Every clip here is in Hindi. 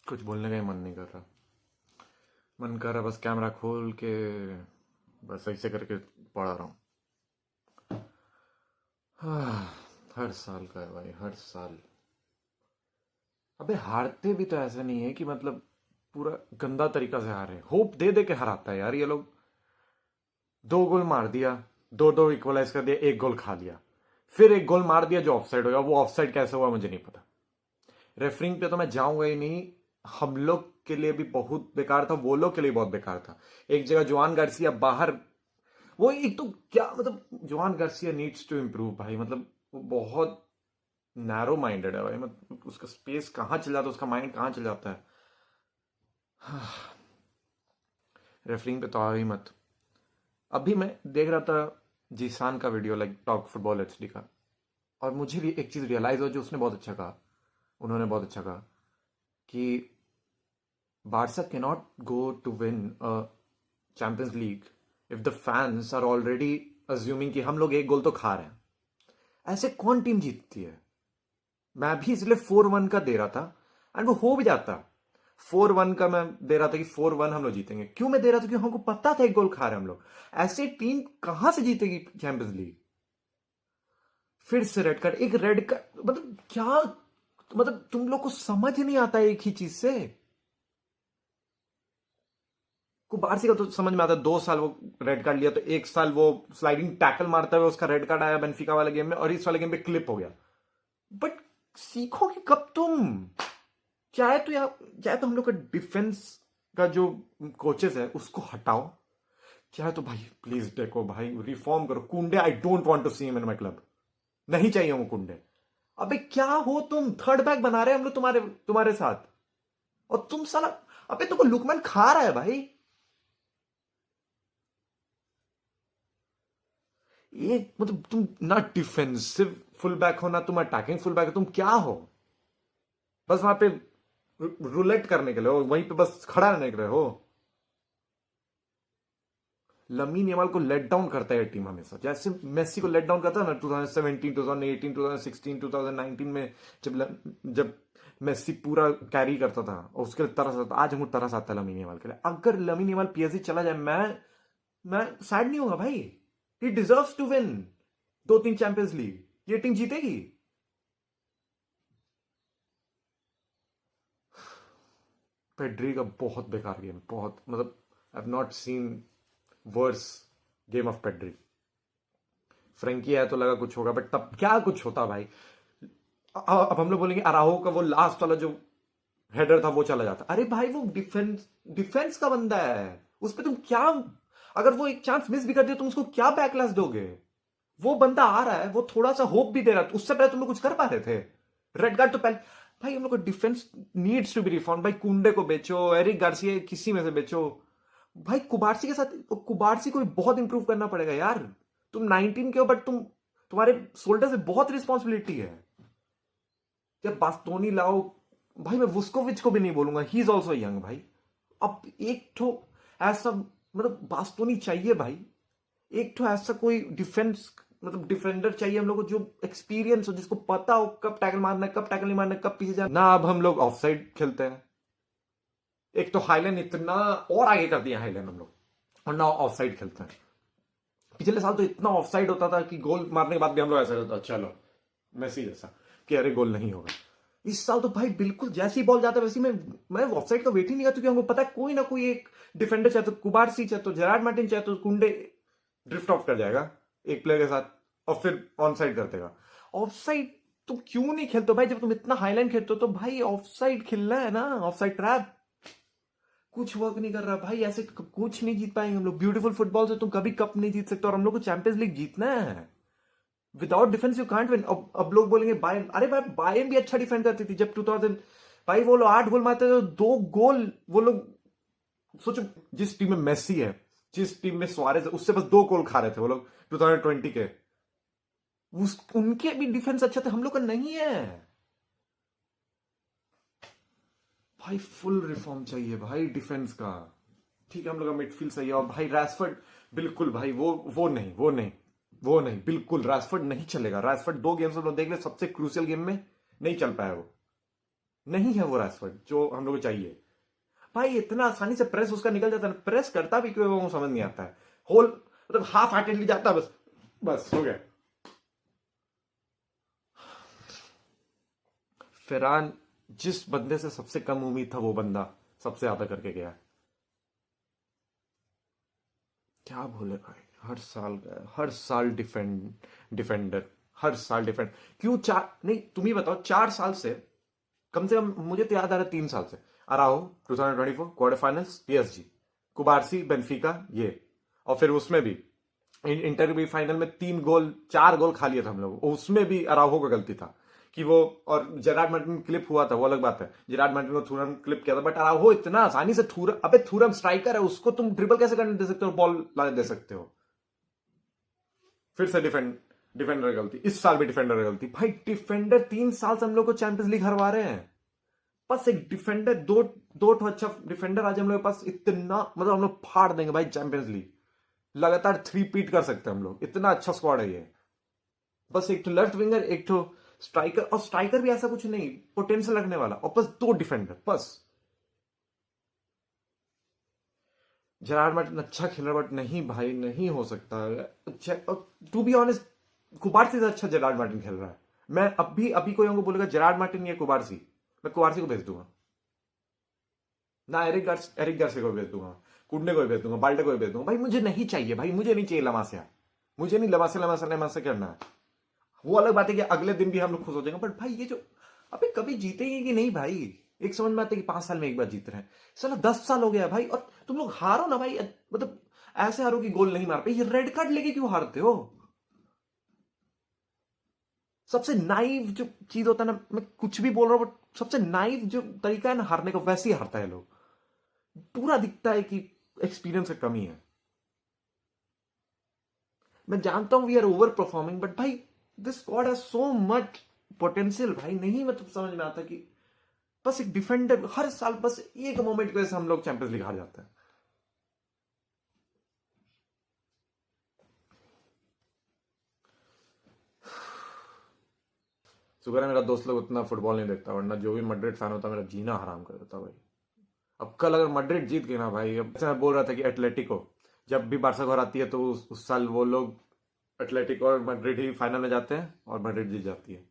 कुछ बोलने का ही मन नहीं कर रहा। मन कर रहा बस कैमरा खोल के बस ऐसे करके पढ़ा रहा हूँ। हर साल का है भाई, हर साल। अबे हारते भी तो ऐसा नहीं है कि मतलब पूरा गंदा तरीका से हारे, होप दे दे के हराता है यार ये लोग। 2 गोल मार दिया, दो दो इक्वलाइज कर दिया, एक गोल खा लिया, फिर एक गोल मार दिया जो ऑफसाइड हो गया। वो ऑफसाइड कैसे हुआ मुझे नहीं पता। रेफरिंग पे तो मैं जाऊंगा ही नहीं। हम लोग के लिए भी बहुत बेकार था, वो लोग के लिए बहुत बेकार था। एक जगह जोआन गार्सिया बाहर, वो एक तो क्या मतलब, Joan Garcia needs to improve भाई। मतलब वो बहुत नैरो माइंडेड है भाई। मतलब उसका स्पेस कहाँ चल जाता है, उसका माइंड कहाँ चल जाता है। रेफरिंग पे तो आ ही मत। अभी मैं देख रहा था जीसान का video, like talk football HD का, और मुझे भी एक चीज रियलाइज हुआ जो उसने बहुत अच्छा कहा, उन्होंने बहुत अच्छा कहा कि Barca cannot go to win a Champions League if the fans are already assuming कि हम लोग एक गोल तो खा रहे हैं। ऐसे कौन टीम जीतती है? मैं भी इसलिए 4-1 का दे रहा था, एंड वो हो भी जाता। 4-1 का मैं दे रहा था कि 4-1 हम लोग जीतेंगे। क्यों मैं दे रहा था? क्योंकि हमको पता था एक गोल खा रहे हैं हम लोग। ऐसे टीम कहां से जीतेगी चैंपियंस लीग? फिर से रेड कार्ड, एक रेड कार्ड, मतलब क्या, मतलब तुम लोग को समझ ही नहीं आता एक ही चीज से। कुबारसी का तो समझ में आता है, 2 साल वो रेड कार्ड लिया तो 1 साल वो स्लाइडिंग टैकल मारता हुआ उसका रेड कार्ड आया बेंफिका वाले गेम में, और इस वाले गेम पे क्लिप हो गया। बट सीखोगे कब तुम? चाहे तो हम लोग का डिफेंस का जो कोचेस है उसको हटाओ, चाहे तो भाई प्लीज देखो भाई रिफॉर्म करो। Kounde, I don't want to see him in my club. नहीं चाहिए वो कुंडे। अबे क्या हो तुम? थर्ड बैक बना रहे हैं हम लोग तुम्हारे तुम्हारे साथ, और तुम साला, अबे तुमको लुकमैन खा रहा है भाई। ये मतलब तुम ना डिफेंसिव फुल बैक हो, ना तुम अटैकिंग फुल बैक हो, तुम क्या हो? बस वहां पे रूलेट करने के लिए हो, वहीं पे बस खड़ा रहने के लिए हो। लमीन यमाल को लेट डाउन करता है टीम हमेशा, जैसे मेसी को लेट डाउन करता है ना 2017, 2018, 2016, 2019 में। जब मेसी पूरा कैरी करता था और उसके लिए तरस आता, आज हमको तरस आता है लमीन यमाल के लिए। अगर लमीन यमाल पीएसजी चला जाए, मैं सैड नहीं होगा भाई। He deserves to win 2-3 Champions League. ये टीम जीतेगी। पेड्री का बहुत बेकार गेम, बहुत मतलब I have not seen worse game of Pedri. Frenkie है तो लगा कुछ होगा, बट तब क्या कुछ होता भाई। अब हम लोग बोलेंगे अराहो का वो लास्ट वाला जो हेडर था वो चला जाता। अरे भाई वो डिफेंस डिफेंस का बंदा है, उस पर तुम क्या, अगर वो एक चांस मिस भी कर दिया तुम उसको क्या बैकलैश दोगे? वो बंदा आ रहा है, वो थोड़ा सा होप भी दे रहा है, उससे पहले तुम लोग कुछ कर पा रहे थे? रेड कार्ड तो पहले। भाई हम लोग का defence needs to be reform भाई। कुंडे को बेचो, एरिक गार्सिया, किसी में से बेचो भाई। कुबारसी के साथ, कुबारसी को भी बहुत इंप्रूव करना पड़ेगा यार। तुम 19 के हो, बट तुम्हारे शोल्डर से बहुत रिस्पॉन्सिबिलिटी है। जब बास्तोनी लाओ भाई, मैं वुस्कोविच को भी नहीं बोलूंगा, ही इज ऑल्सो यंग भाई। अब एक ठो ऐसा मतलब बास्तोनी चाहिए भाई। एक ठो ऐसा कोई डिफेंस मतलब डिफेंडर चाहिए हम लोग को जो एक्सपीरियंस हो, जिसको पता हो कब टैकल मारना है, कब टैकल नहीं मारना है, कब पीछे जाना। ना अब हम लोग ऑफसाइड खेलते हैं। एक तो हाईलैंड इतना और आगे कर दिया हाईलैंड हम लोग, और ना ऑफसाइड खेलते हैं। पिछले साल तो इतना ऑफसाइड होता था कि गोल मारने के बाद भी हम लोग ऐसा होता चलो मेसी जैसा कि अरे गोल नहीं होगा। इस साल तो भाई बिल्कुल जैसी बॉल जाता है वैसी मैं ऑफसाइड का वेट ही नहीं करता, क्योंकि हमको पता है कोई ना कोई एक डिफेंडर, चाहे तो कुबारसी, चाहे तो जेरार्ड मार्टिन, चाहे तो कुंडे, ड्रिफ्ट ऑफ कर जाएगा एक प्लेयर के साथ और फिर ऑन साइड कर देगा। ऑफसाइड तुम क्यों नहीं खेलते हो भाई? जब तुम इतना हाईलाइन खेलते हो तो भाई ऑफसाइड खेलना है ना, ऑफसाइड ट्रैप। कुछ वर्क नहीं कर रहा भाई, ऐसे कुछ नहीं जीत पाएंगे हम लोग। ब्यूटीफुल फुटबॉल से तुम कभी कप नहीं जीत सकते, और हम लोग को चैंपियंस लीग जीतना है। Without defence you can't win. अब लोग बोलेंगे बायर्न, अरे भाई बायर्न भी अच्छा डिफेंड करती थी जब 2000, भाई वो लोग 8 गोल मारते थे, 2 गोल वो लोग, सोचो जिस टीम में मेसी है, जिस टीम में सुआरेज है, उससे बस 2 गोल खा रहे थे वो लोग 2020 के। उनके भी डिफेंस अच्छा था, हम लोग का नहीं है भाई। फुल रिफॉर्म चाहिए भाई डिफेंस का। ठीक है हम लोग का मिडफील्ड सही है, और भाई रैशफोर्ड बिल्कुल भाई वो नहीं बिल्कुल। रैशफोर्ड नहीं चलेगा। रैशफोर्ड 2 गेम्स हम लोग देख ले, सबसे क्रूशियल गेम में नहीं चल पाया वो। नहीं है वो रैशफोर्ड जो हम लोग को चाहिए। भाई इतना आसानी से प्रेस उसका निकल जाता है, प्रेस करता भी क्यों है वो समझ नहीं आता है। होल मतलब हाफ हार्टेडली जाता है, बस बस हो गया। फिरान जिस बंदे से सबसे कम उम्मीद था वो बंदा सबसे ज्यादा करके गया। क्या बोले भाई, हर साल गया, हर साल डिफेंडर, हर साल डिफेंड। क्यों चार नहीं, तुम ही बताओ, 4 साल से कम से कम मुझे तो याद आ रहा है, 3 साल से अराहो 2024 क्वार्टर फाइनल्स पीएसजी, कुबारसी बेंफिका ये, और फिर उसमें भी इंटर भी फाइनल में 3 गोल 4 गोल खा लिया था हम लोग, उसमें भी अराहो का गलती था कि वो, और जेरार्ड मार्टिन क्लिप हुआ था वो अलग बात है, जेरार्ड मार्टिन को थूरम क्लिप किया था, बट अराहो इतना आसानी से थूरम, अबे थूरम स्ट्राइकर है, उसको तुम ड्रिबल कैसे करने दे सकते हो, बॉल लाने दे सकते हो। फिर से डिफेंडर गलती, इस साल भी डिफेंडर गलती। भाई डिफेंडर 3 साल से हम लोग को चैंपियंस लीग हरवा रहे हैं, बस एक डिफेंडर, दो दो ठो अच्छा डिफेंडर आज हम लोग के पास, इतना मतलब हम लोग फाड़ देंगे भाई चैंपियंस लीग, लगातार 3 पीट कर सकते हैं हम लोग, इतना अच्छा स्क्वाड है ये। बस एक तो लेफ्ट विंगर, एक तो स्ट्राइकर, और स्ट्राइकर भी ऐसा कुछ नहीं पोटेंशियल लगने वाला, और बस 2 डिफेंडर बस। जेरार्ड मार्टिन अच्छा खेल रहा, बट नहीं भाई नहीं हो सकता अच्छा। टू बी ऑनेस्ट, कुबारसी से अच्छा जेरार्ड मार्टिन खेल रहा है। मैं अभी कोई हमको बोलेगा जेरार्ड मार्टिन या कुबारसी, मैं कुबारसी को भेज दूंगा ना, एरिक गार्सिया को भेज दूंगा, कुडने को भी भेज दूंगा, बाल्टे को भी भेज दूंगा। भाई मुझे नहीं चाहिए, भाई मुझे नहीं चाहिए लमासिया, मुझे नहीं लमासे लमासे लमासे करना है। वो अलग बात है कि अगले दिन भी हम लोग खुश हो जाएंगे, बट भाई ये जो अबे कभी जीतेंगे कि नहीं भाई, एक समझ में आता है कि 5 साल में एक बार जीत रहे हैं, चलो 10 साल हो गया भाई, और तुम लोग हारो ना भाई, मतलब ऐसे हारो कि गोल नहीं मार पाए, ये रेड कार्ड लेके क्यों हारते हो। सबसे नाइव जो चीज होता है ना, मैं कुछ भी बोल रहा हूं बट सबसे नाइव जो तरीका है ना हारने का, वैसे ही हारता है लोग, पूरा दिखता है कि एक्सपीरियंस की कमी है। मैं जानता हूं we are over performing, but भाई this squad has so much potential भाई, नहीं मतलब समझ में आता कि बस एक डिफेंडर हर साल, बस एक मोमेंट की वजह से हम लोग चैंपियंस लीग हार जाते हैं। शुक्र है मेरा दोस्त लोग उतना फुटबॉल नहीं देखता, वरना जो भी मैड्रिड फैन होता मेरा जीना हराम कर देता भाई। अब कल अगर मैड्रिड जीत गई ना भाई, अब मैं बोल रहा था कि एटलेटिको जब भी बारसा घर आती है तो उस साल वो लोग एटलेटिको और मैड्रिड ही फाइनल में जाते हैं और मैड्रिड जीत जाती है।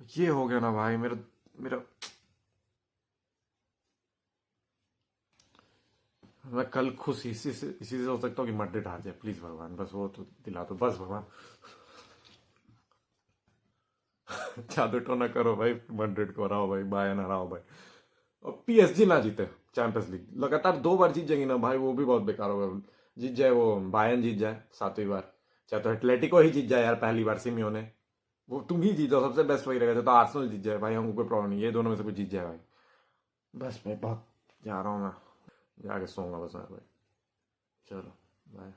ये हो गया ना भाई, मेरा मेरा मैं कल खुश इसी से हो सकता हूँ कि मैड्रिड हार जाए, प्लीज भगवान बस वो तो दिला दो, बस भगवान। जादू टोना करो भाई, मैड्रिड को हराओ भाई, बायर्न हराओ भाई, और पीएसजी ना जीते चैंपियंस लीग, लगातार 2 बार जीत जाएंगी ना भाई, वो भी बहुत बेकार होगा। जीत जाए वो, बायर्न जीत जाए 7वीं बार, चाहे तो एटलेटिको ही जीत जाए यार पहली बार सिमियोने, वो तुम ही जीतो, सबसे बेस्ट वही रहेगा, तो आर्सेनल जीत जाए भाई, हमको कोई प्रॉब्लम नहीं, ये दोनों में से कोई जीत जाए भाई। बस मैं बहुत जा रहा हूँ, मैं जाके सोऊंगा बस मैं भाई, चलो बाय।